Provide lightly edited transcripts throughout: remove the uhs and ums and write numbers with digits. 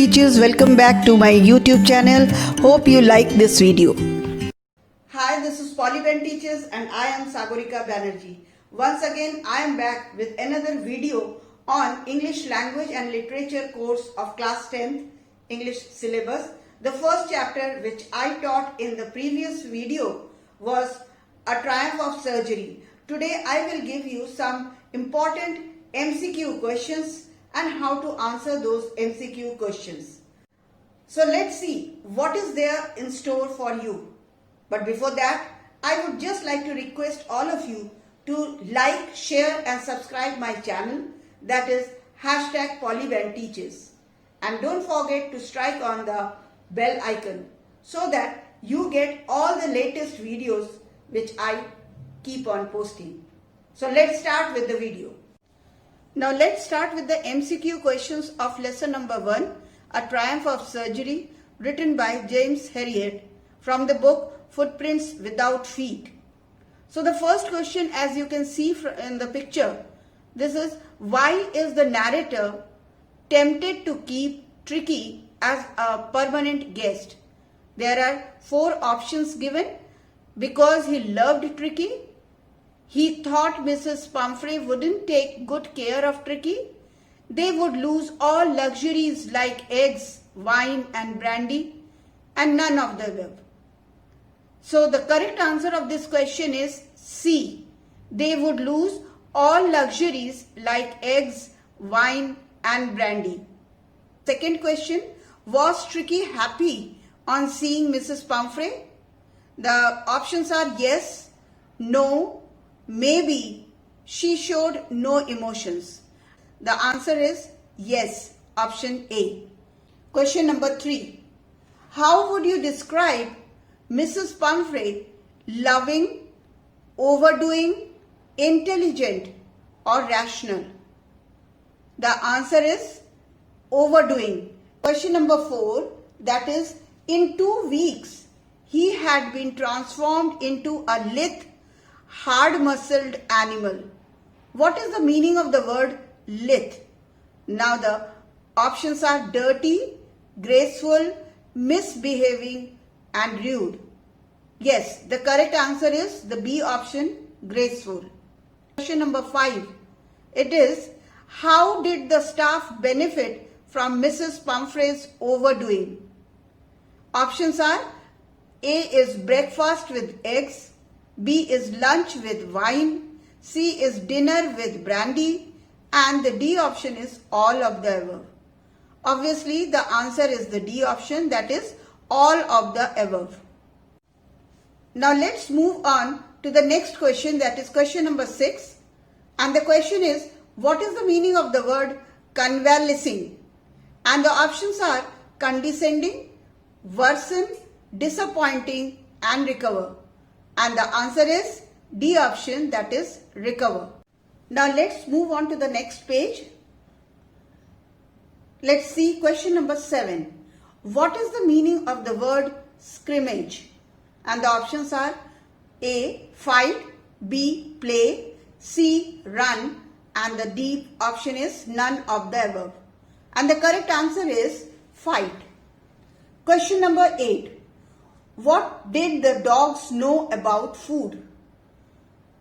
Polybanteaches, welcome back to my YouTube channel. Hope you like this video. Hi, this is Polybanteaches and I am Sagorika Banerjee. Once again, I am back with another video on English Language and Literature course of class 10th English syllabus. The first chapter which I taught in the previous video was A Triumph of Surgery. Today I will give you some important MCQ questions and how to answer those MCQ questions. So let's see what is there in store for you. But before that, I would just like to request all of you to like, share and subscribe my channel, that is #Polybanteaches. And don't forget to strike on the bell icon so that you get all the latest videos which I keep on posting. So let's start with the video. Now let's start with the MCQ questions of lesson number 1, A Triumph of Surgery, written by James Herriot from the book Footprints Without Feet. So the first question, as you can see in the picture, this is, why is the narrator tempted to keep Tricky as a permanent guest? There are 4 options given. Because he loved Tricky, he thought Mrs. Pumphrey wouldn't take good care of Tricky, they would lose all luxuries like eggs, wine and brandy, and none of the above. So the correct answer of this question is C. They would lose all luxuries like eggs, wine and brandy. Second question, was Tricky happy on seeing Mrs. Pumphrey? The options are yes, no, maybe. She showed no emotions. The answer is yes, option A. Question number 3. How would you describe Mrs. Pumphrey? Loving, overdoing, intelligent or rational? The answer is overdoing. Question number 4, that is, in 2 weeks, he had been transformed into a lithe, hard-muscled animal. What is the meaning of the word lithe? Now the options are dirty, graceful, misbehaving and rude. Yes, the correct answer is the B option, graceful. Question number 5. It is, how did the staff benefit from Mrs. Pumphrey's overdoing? Options are A is breakfast with eggs, B is lunch with wine, C is dinner with brandy, and the D option is all of the above. Obviously, the answer is the D option, that is all of the above. Now let's move on to the next question, that is question number 6. And the question is, what is the meaning of the word convalescing? And the options are condescending, worsen, disappointing and recover. And the answer is D option, that is recover. Now let's move on to the next page. Let's see question number 7. What is the meaning of the word scrimmage? And the options are A, fight, B, play, C, run, and the D option is none of the above. And the correct answer is fight. Question number 8. What did the dogs know about food?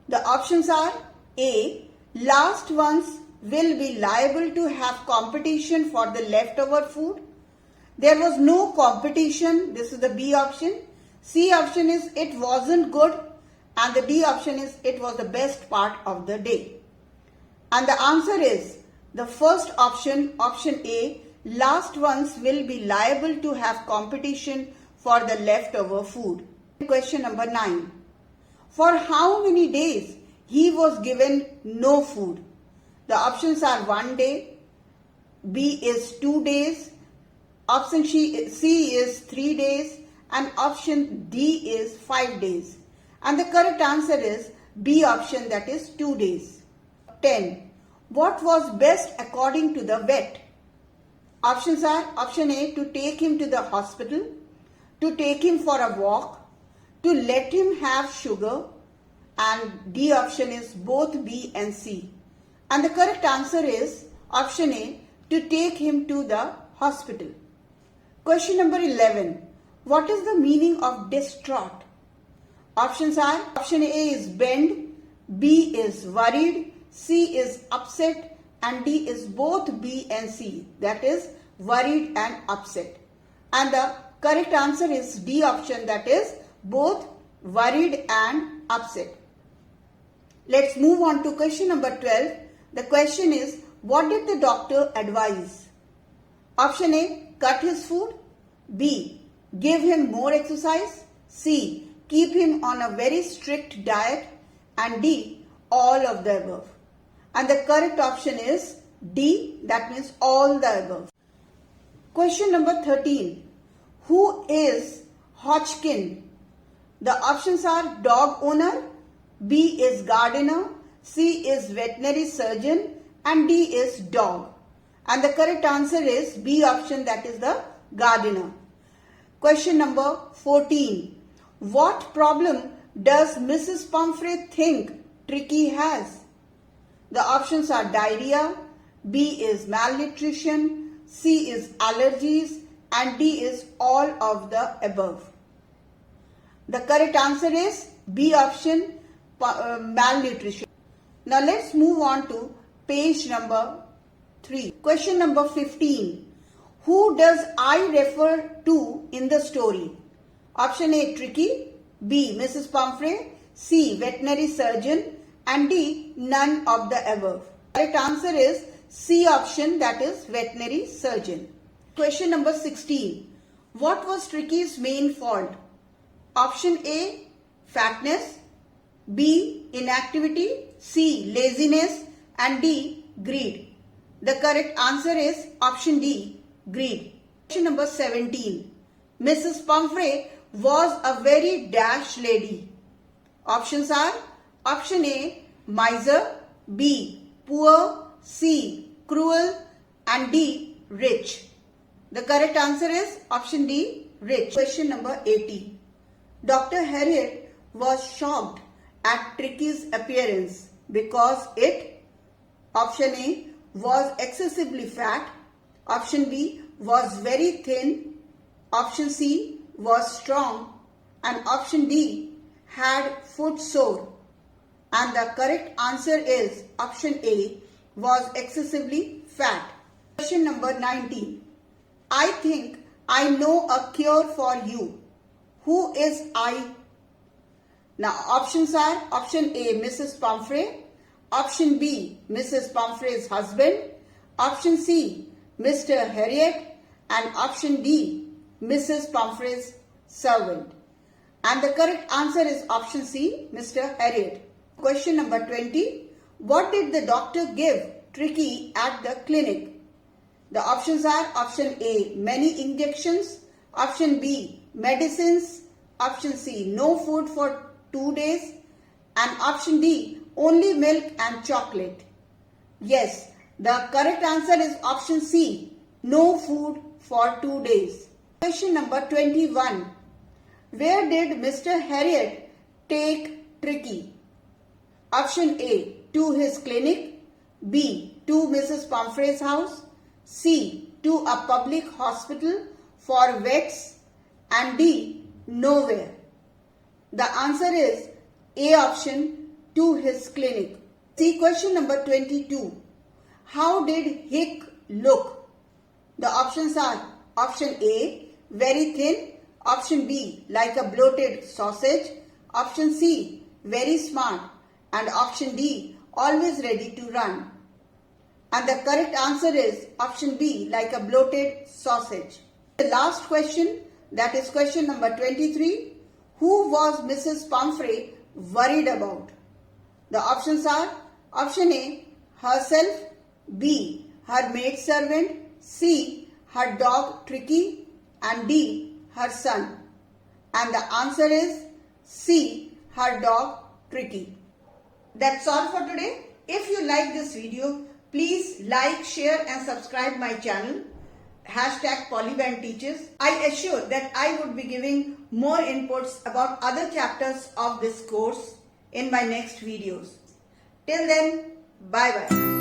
The options are A, last ones will be liable to have competition for the leftover food. There was no competition. This is the B option. C option is it wasn't good. And the D option is it was the best part of the day. And the answer is the first option, option A, last ones will be liable to have competition for the leftover food. Question number 9. For how many days he was given no food? The options are 1 day, B is 2 days, option C is 3 days, and option D is 5 days. And the correct answer is B option, that is 2 days. 10. What was best according to the vet? Options are option A, to take him to the hospital, to take him for a walk, to let him have sugar, and D option is both B and C. And the correct answer is option A, to take him to the hospital. Question number 11. What is the meaning of distraught? Options are, option A is bend, B is worried, C is upset, and D is both B and C, that is worried and upset. And the correct answer is D option, that is both worried and upset. Let's move on to question number 12. The question is, what did the doctor advise? Option A, cut his food. B, give him more exercise. C, keep him on a very strict diet. And D, all of the above. And the correct option is D, that means all the above. Question number 13. Who is Hodgkin? The options are dog owner, B is gardener, C is veterinary surgeon, and D is dog. And the correct answer is B option, that is the gardener. Question number 14. What problem does Mrs. Pumphrey think Tricky has? The options are diarrhea, B is malnutrition, C is allergies, and D is all of the above. The correct answer is B option, malnutrition. Now let's move on to page number 3. Question number 15. Who does I refer to in the story? Option A, Tricky, B, Mrs. Pumphrey, C, veterinary surgeon, and D, none of the above. Correct answer is C option, that is veterinary surgeon. Question number 16. What was Tricky's main fault? Option A, fatness, B, inactivity, C, laziness, and D, greed. The correct answer is option D, greed. Question number 17. Mrs. Pumphrey was a very dash lady. Options are, option A, miser, B, poor, C, cruel, and D, rich. The correct answer is option D, rich. Question number 18. Dr. Herriot was shocked at Tricky's appearance because it, option A, was excessively fat, option B, was very thin, option C, was strong, and option D, had foot sore. And the correct answer is option A, was excessively fat. Question number 19. I think I know a cure for you. Who is I? Now options are, option A, Mrs. Pumphrey, option B, Mrs. Pumphrey's husband, option C, Mr. Herriot, and option D, Mrs. Pumphrey's servant. And the correct answer is option C, Mr. Herriot. Question number 20. What did the doctor give Tricky at the clinic? The options are, option A, many injections, option B, medicines, option C, no food for 2 days, and option D, only milk and chocolate. Yes, the correct answer is option C, no food for 2 days. Question number 21. Where did Mr. Herriot take Tricky? Option A, to his clinic, B, to Mrs. Pumphrey's house, C, to a public hospital for vets, and D, nowhere. The answer is A option, to his clinic. See question number 22. How did Hick look? The options are, option A, very thin, option B, like a bloated sausage, option C, very smart, and option D, always ready to run. And the correct answer is option B, like a bloated sausage. The last question, that is question number 23. Who was Mrs. Pumphrey worried about? The options are, option A, herself, B, her maidservant, C, her dog Tricky, and D, her son. And the answer is C, her dog Tricky. That's all for today. If you like this video, please like, share and subscribe my channel. #Polybanteaches. I assure that I would be giving more inputs about other chapters of this course in my next videos. Till then, bye bye.